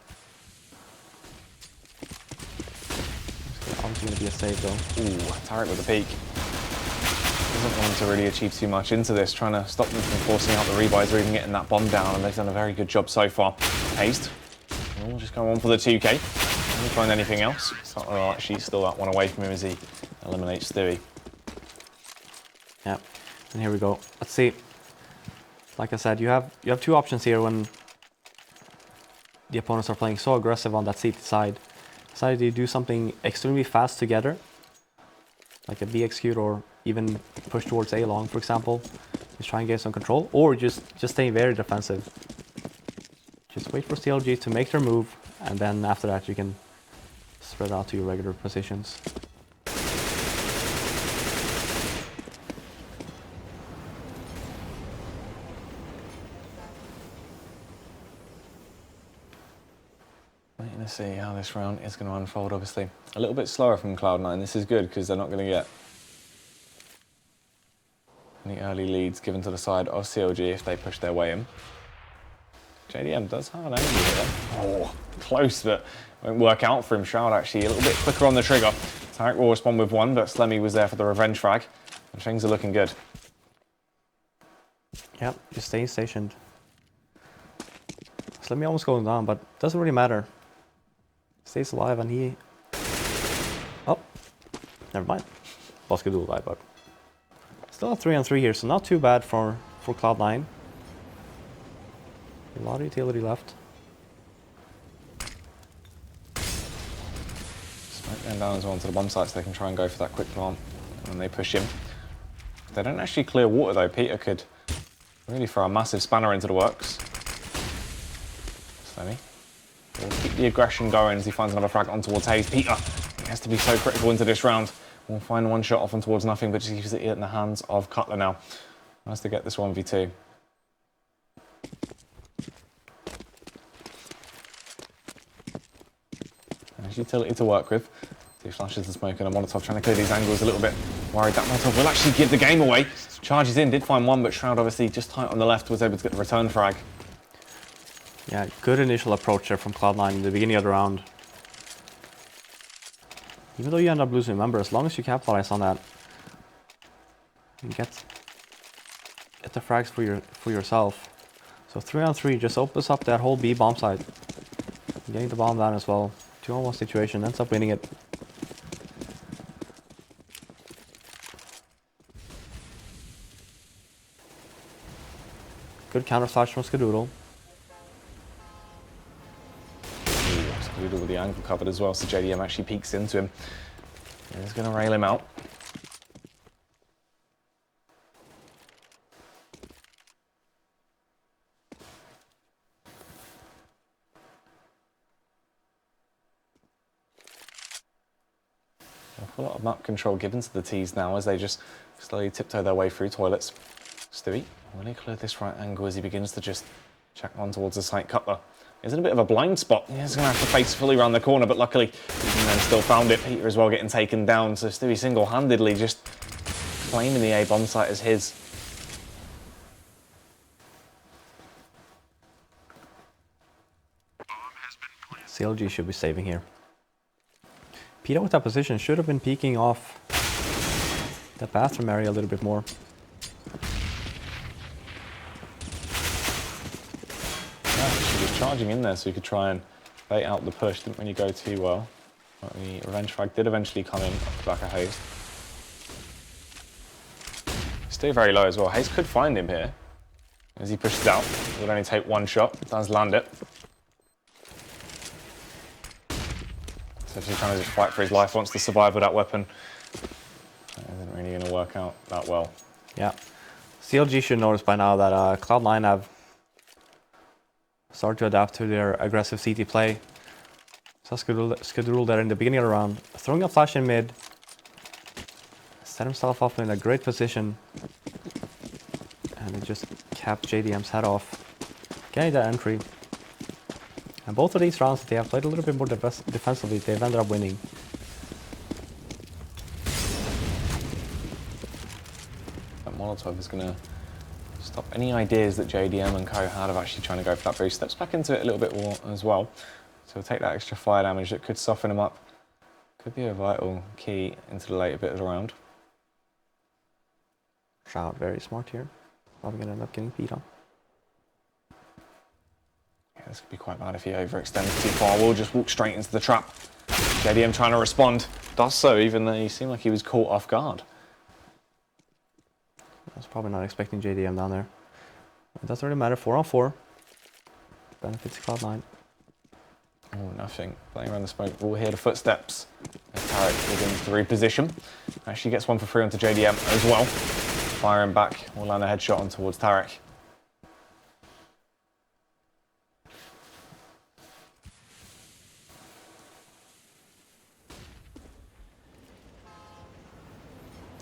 B: Obviously going to be a save though.
A: Ooh, Tarik with a peek. Doesn't want to really achieve too much into this, trying to stop them from forcing out the rebuys or even getting that bomb down, and they've done a very good job so far. Hazed. We'll just go on for the 2K. Can we find anything else? Cutler will actually still that one away from him as he eliminates Stewie.
B: Yeah, and here we go. Let's see. Like I said, you have two options here when the opponents are playing so aggressive on that CT side. Decide to do something extremely fast together, like a B execute or even push towards A long, for example. Just try and get some control, or just stay very defensive. Just wait for CLG to make their move, and then after that you can spread out to your regular positions.
A: Waiting to see how this round is going to unfold, obviously. A little bit slower from Cloud9. This is good because they're not going to get any early leads given to the side of CLG if they push their way in. JDM does have an angle here. Oh, close, but won't work out for him. Shroud actually a little bit quicker on the trigger. Tarik will respond with one, but Slemmy was there for the revenge frag. And things are looking good.
B: Yep, just staying stationed. Slemmy almost going down, but doesn't really matter. Stays alive and he... Oh, never mind. Skadoodle alive, but... Still a 3-on-3 here, so not too bad for Cloud9. A lot of utility left.
A: Smoke them down as well onto the bomb site so they can try and go for that quick plant when they push him. They don't actually clear water though. Pita could really throw a massive spanner into the works. Slemmy will keep the aggression going as he finds another frag on towards Hazed. Pita, he has to be so critical into this round. We'll find one shot off and towards nothing, but just keeps it in the hands of Cutler now. Nice to get this 1v2. nice utility to work with. Two flashes of smoke and a Molotov trying to clear these angles a little bit. Worried that Molotov will actually give the game away. Charges in, did find one, but Shroud obviously just tight on the left, was able to get the return frag.
B: Yeah, good initial approach there from Cloud9 in the beginning of the round. Even though you end up losing, remember, as long as you capitalize on that, you get the frags for yourself. So 3-on-3 just opens up that whole B bomb site. Getting the bomb down as well. 2-on-1 situation, ends up winning it. Good counter flash from Skadoodle.
A: Skadoodle with the angle covered as well, so JDM actually peeks into him. He's going to rail him out. A lot of map control given to the T's now as they just slowly tiptoe their way through toilets. Stewie, will he clear this right angle as he begins to just check on towards the site? Cutler is in a bit of a blind spot. He's going to have to face fully around the corner, but luckily he still found it. Pita as well getting taken down, so Stewie single-handedly just claiming the A bomb site as his.
B: CLG should be saving here. Pita with that position should have been peeking off the bathroom area a little bit more.
A: Yeah, she was charging in there so he could try and bait out the push. Didn't really go too well. But the revenge frag did eventually come in off the back of hazed. Stay very low as well. Hazed could find him here as he pushes out. It would only take one shot. Does land it. So if he's trying to just fight for his life, wants to survive with that weapon. That isn't really going to work out that well.
B: Yeah. CLG should notice by now that Cloud9 have started to adapt to their aggressive CT play. So Skadoodle there in the beginning of the round, throwing a flash in mid, set himself up in a great position, and it just capped JDM's head off, getting that entry. And both of these rounds, they have played a little bit more defensively. They've ended up winning.
A: That Molotov is going to stop any ideas that JDM and co had of actually trying to go for that boost. Steps back into it a little bit more as well. So we'll take that extra fire damage that could soften him up. Could be a vital key into the later bit of the round.
B: Shroud, very smart here. Probably going to end up getting beat on.
A: This could be quite bad if he overextends too far. We'll just walk straight into the trap. JDM trying to respond. Does so, even though he seemed like he was caught off guard.
B: I was probably not expecting JDM down there. It doesn't really matter. 4-on-4. Benefits Cloud9.
A: Oh, nothing. Playing around the smoke. We'll hear the footsteps. As Tarik begins to reposition. Actually gets one for free onto JDM as well. Firing back. We'll land a headshot on towards Tarik.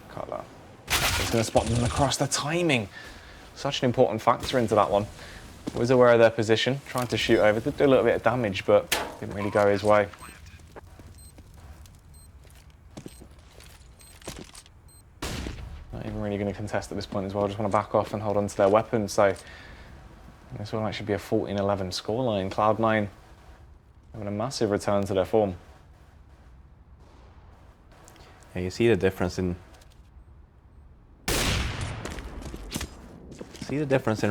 A: Cutler. He's going to spot them across. The timing. Such an important factor into that one. Was aware of their position, trying to shoot over. Did do a little bit of damage, but didn't really go his way. Not even really going to contest at this point as well. Just want to back off and hold on to their weapons. So this will actually be a 14-11 scoreline. Cloud9 having a massive return to their form.
B: Yeah, you see the difference in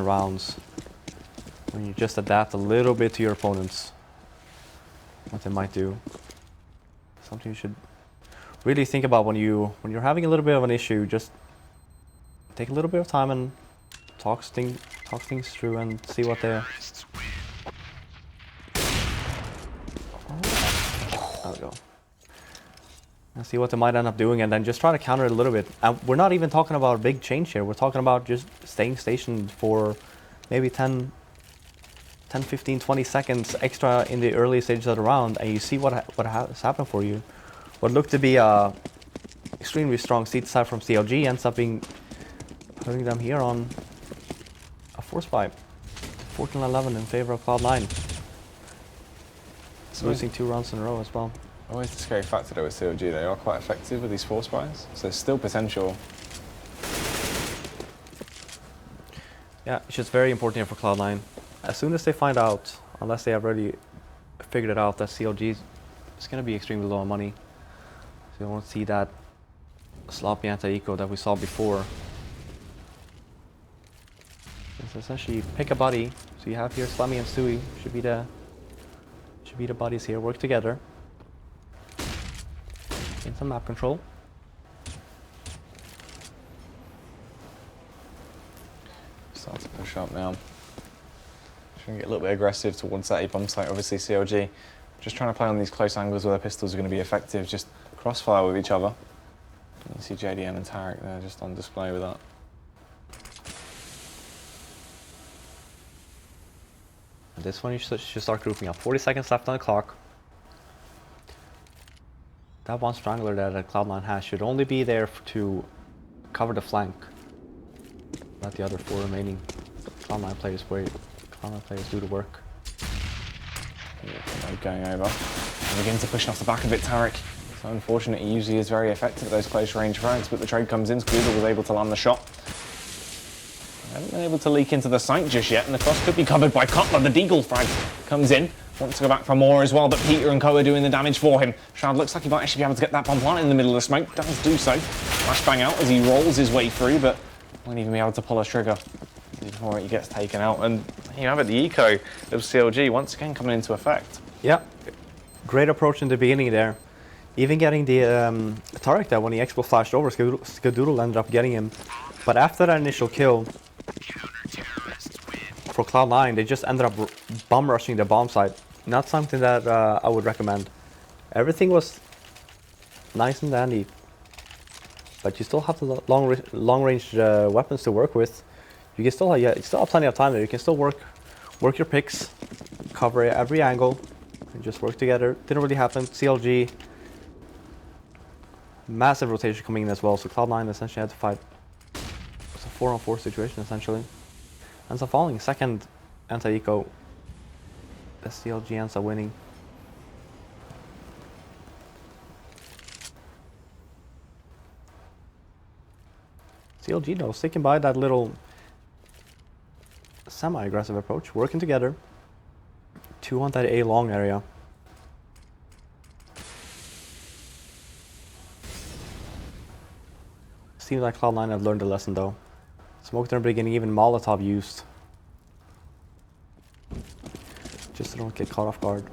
B: rounds when you just adapt a little bit to your opponents, what they might do. Something you should really think about when you're having a little bit of an issue. Just take a little bit of time and talk things through and see what they're. There we go. And see what they might end up doing, and then just try to counter it a little bit. And we're not even talking about a big change here. We're talking about just staying stationed for maybe 10, 15, 20 seconds extra in the early stages of the round, and you see what has happened for you. What looked to be a extremely strong seat side from CLG ends up putting them here on a force fight. 14-11 in favor of Cloud9. Losing 2 rounds in a row as well.
A: Always the scary factor though with CLG, they are quite effective with these force buys, so there's still potential.
B: Yeah, it's just very important here for Cloud9. As soon as they find out, unless they have already figured it out, that CLG is going to be extremely low on money. So you won't see that sloppy anti-eco that we saw before. It's essentially pick a buddy. So you have here Slemmy and Stewie should be the buddies here. Work together. Get some map control.
A: Start to push up now. Trying to get a little bit aggressive towards that A bomb site. Obviously CLG just trying to play on these close angles where their pistols are going to be effective. Just crossfire with each other. You see JDM and Tarik there just on display with that.
B: And this one you should start grouping up. 40 seconds left on the clock. That one strangler that Cloud9 has should only be there to cover the flank. Let the other 4 remaining Cloud9 players do the work.
A: Yeah, going over. And begin to push off the back of it, Tarik. So unfortunate, he usually is very effective at those close range frags, but the trade comes in. Skadoodle was able to land the shot. They haven't been able to leak into the site just yet, and the cross could be covered by Cutler. The Deagle frag comes in. Wants to go back for more as well, but Pita and Co are doing the damage for him. Shroud looks like he might actually be able to get that bomb plant in the middle of the smoke. Does do so. Flashbang out as he rolls his way through, but won't even be able to pull a trigger before he gets taken out. And you have it, the eco of CLG once again coming into effect.
B: Yeah, great approach in the beginning there. Even getting the Tarik there when he expo flashed over, Skadoodle ended up getting him. But after that initial kill for Cloud9, they just ended up bomb rushing the bomb site. Not something that I would recommend. Everything was nice and dandy, but you still have the long range weapons to work with. You can still you still have plenty of time there. You can still work your picks, cover every angle, and just work together. Didn't really happen. CLG, massive rotation coming in as well. So Cloud9 essentially had to fight. It's a 4-on-4 situation essentially. Ends up falling. Second anti-eco. The CLG ends up winning. CLG though, sticking by that little semi-aggressive approach, working together. 2 on that A long area. Seems like Cloud9 have learned a lesson though. Smoked in the beginning, even Molotov used. Just to don't get caught off guard.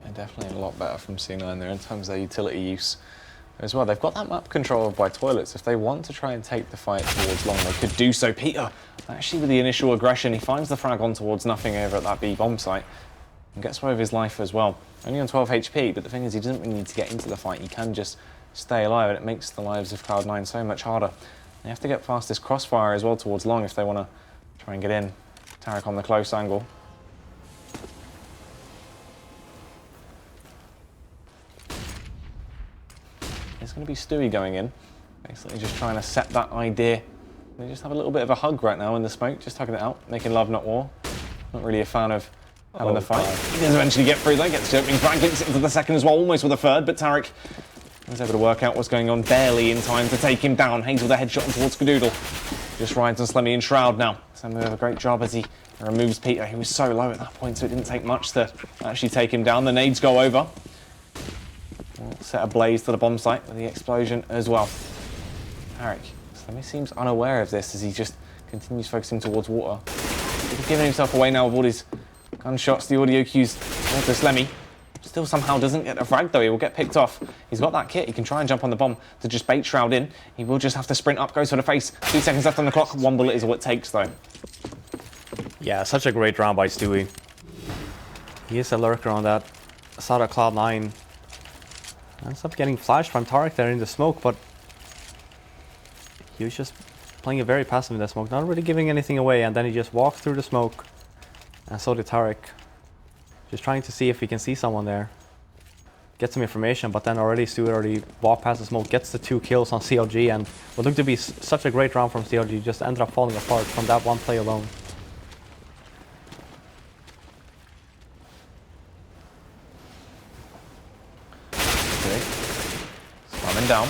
A: And definitely a lot better from C9 there in terms of their utility use as well. They've got that map control by toilets. If they want to try and take the fight towards long, they could do so. Pita, actually with the initial aggression, he finds the frag on towards nothing over at that B bomb site and gets away with his life as well. Only on 12 HP, but the thing is he doesn't really need to get into the fight. He can just stay alive, and it makes the lives of Cloud9 so much harder. They have to get past this crossfire as well towards long if they want to try and get in. Tarik on the close angle. It's going to be Stewie going in, basically just trying to set that idea. They just have a little bit of a hug right now in the smoke, just hugging it out, making love, not war. Not really a fan of having the fight. He does eventually get through though, gets the opening frag, gets into the second as well, almost with a third, but Tarik was able to work out what's going on, barely in time to take him down. Hazed with a headshot towards Skadoodle. Just rides on Slemmy and Shroud now. Slemmy does a great job as he removes Pita. He was so low at that point, so it didn't take much to actually take him down. The nades go over. Set ablaze to the bomb site with the explosion as well. Tarik, Slemmy seems unaware of this as he just continues focusing towards water. He's giving himself away now with all his gunshots, the audio cues towards the Slemmy. Still somehow doesn't get a frag though, he will get picked off. He's got that kit, he can try and jump on the bomb to just bait Shroud in. He will just have to sprint up, goes for the face. 2 seconds left on the clock, 1 bullet is all it takes though.
B: Yeah, such a great round by Stewie. He is a lurker on that. Saw that Cloud9. Ends up getting flashed from Tarik there in the smoke, but he was just playing it very passive in the smoke, not really giving anything away, and then he just walked through the smoke, and so did Tarik. Just trying to see if he can see someone there. Get some information, but then Stewie already walked past the smoke, gets the 2 kills on CLG, and what looked to be such a great round from CLG just ended up falling apart from that one play alone.
A: man down.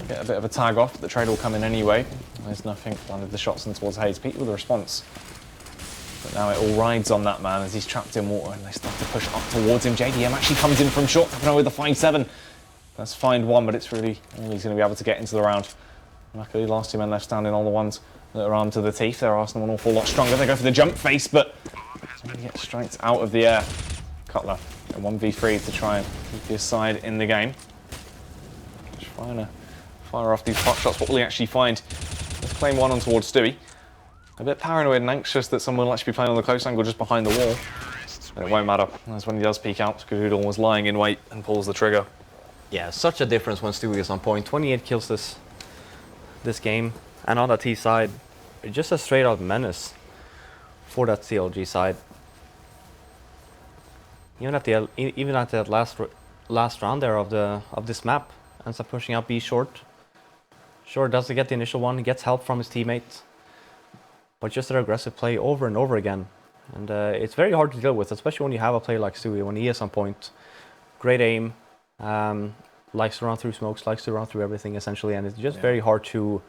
A: Get a bit of a tag off, but the trade will come in anyway. There's nothing, landed the shots in towards hazed. Pete with a response. But now it all rides on that man as he's trapped in water and they start to push up towards him. JDM actually comes in from short, tapping over the 5-7. That's find one, but it's really all he's going to be able to get into the round. Luckily, last two men left standing on the ones that are armed to the teeth. They're Arsenal an awful lot stronger. They go for the jump face, but he gets striked out of the air. Cutler, a 1v3 to try and keep his side in the game. Just trying to fire off these pot shots. What will he actually find? Let's claim one on towards Stewie. A bit paranoid and anxious that someone will actually be playing on the close angle just behind the wall. But it won't matter. That's when he does peek out. Skadoodle was lying in wait and pulls the trigger.
B: Yeah, such a difference when Stewie is on point. 28 kills this game. And on the T side, just a straight out menace for that CLG side. Even at the last round there of this map, ends up pushing up B short. Sure, doesn't get the initial one, he gets help from his teammates. But just an aggressive play over and over again. And it's very hard to deal with, especially when you have a player like Stewie, when he is on point. Great aim, likes to run through smokes, likes to run through everything essentially, and it's just very hard to,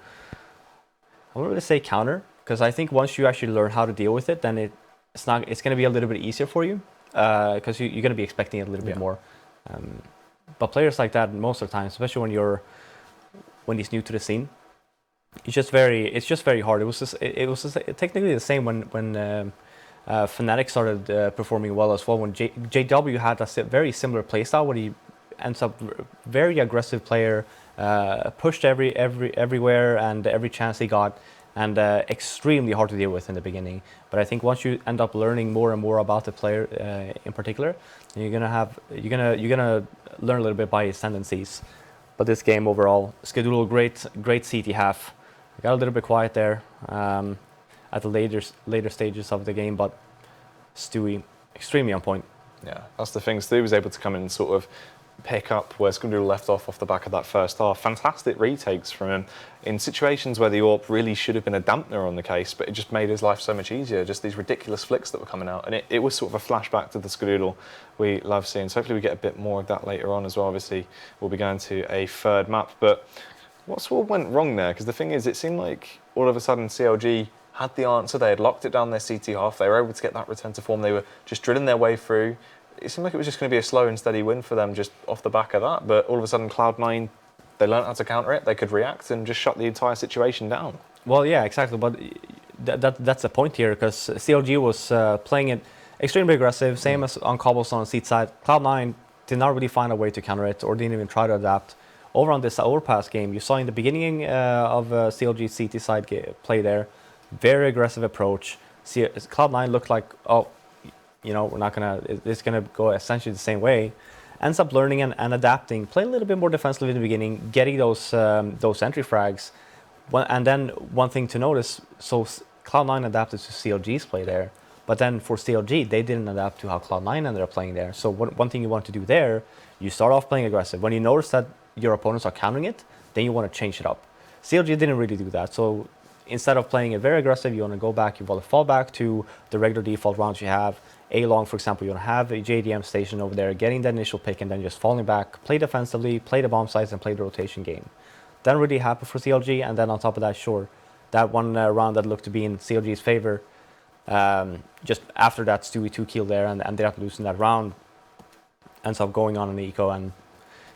B: I wouldn't really say counter, because I think once you actually learn how to deal with it, then it's going to be a little bit easier for you, because you're going to be expecting it a little bit more. But players like that, most of the time, especially when he's new to the scene, it's just very hard. It was technically the same when Fnatic started performing well as well. When JW had a very similar playstyle, where he ends up very aggressive player, pushed everywhere and every chance he got, and extremely hard to deal with in the beginning. But I think once you end up learning more and more about the player in particular, you're gonna learn a little bit by his tendencies. But this game overall, Skadoodle, great CT half. Got a little bit quiet there at the later stages of the game, but Stewie extremely on point.
A: Yeah, that's the thing. Stewie was able to come in and sort of pick up where Skadoodle left off the back of that first half. Fantastic retakes from him in situations where the AWP really should have been a dampener on the case, but it just made his life so much easier. Just these ridiculous flicks that were coming out, and it was sort of a flashback to the Skadoodle we love seeing. So hopefully we get a bit more of that later on as well. Obviously, we'll be going to a third map, but what sort of went wrong there? Because the thing is, it seemed like all of a sudden CLG had the answer. They had locked it down their CT half. They were able to get that return to form. They were just drilling their way through. It seemed like it was just going to be a slow and steady win for them just off the back of that. But all of a sudden, Cloud9, they learned how to counter it. They could react and just shut the entire situation down.
B: Well, yeah, exactly. But that's the point here, because CLG was playing it extremely aggressive, same as on Cobblestone on seat side. Cloud9 did not really find a way to counter it or didn't even try to adapt. Over on this Overpass game, you saw in the beginning of CLG's CT side play there, very aggressive approach. Cloud9 looked like, oh, we're not it's gonna go essentially the same way. Ends up learning and adapting, play a little bit more defensively in the beginning, getting those entry frags. And then one thing to notice, so Cloud9 adapted to CLG's play there, but then for CLG, they didn't adapt to how Cloud9 ended up playing there. So one thing you want to do there, you start off playing aggressive. When you notice that your opponents are countering it, then you want to change it up. CLG didn't really do that. So instead of playing it very aggressive, you want to go back, you want to fall back to the regular default rounds you have. A-long, for example, you want to have a JDM station over there, getting that initial pick and then just falling back, play defensively, play the bomb sites and play the rotation game. That really happened for CLG, and then on top of that, sure, that one round that looked to be in CLG's favor, just after that Stewie2 kill there and they have to losing that round, ends up going on an eco, and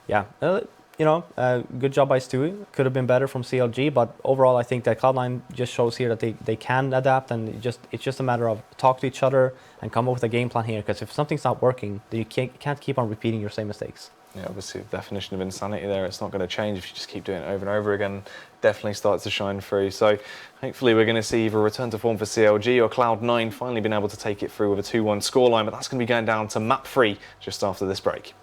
B: yeah, good job by Stewie. Could have been better from CLG, but overall I think that Cloud9 just shows here that they can adapt, and it's just a matter of talk to each other and come up with a game plan here, because if something's not working, then you can't keep on repeating your same mistakes. Yeah,
A: obviously the definition of insanity there, it's not going to change if you just keep doing it over and over again. Definitely starts to shine through. So hopefully we're going to see either a return to form for CLG or Cloud9 finally being able to take it through with a 2-1 scoreline, but that's going to be going down to map 3 just after this break.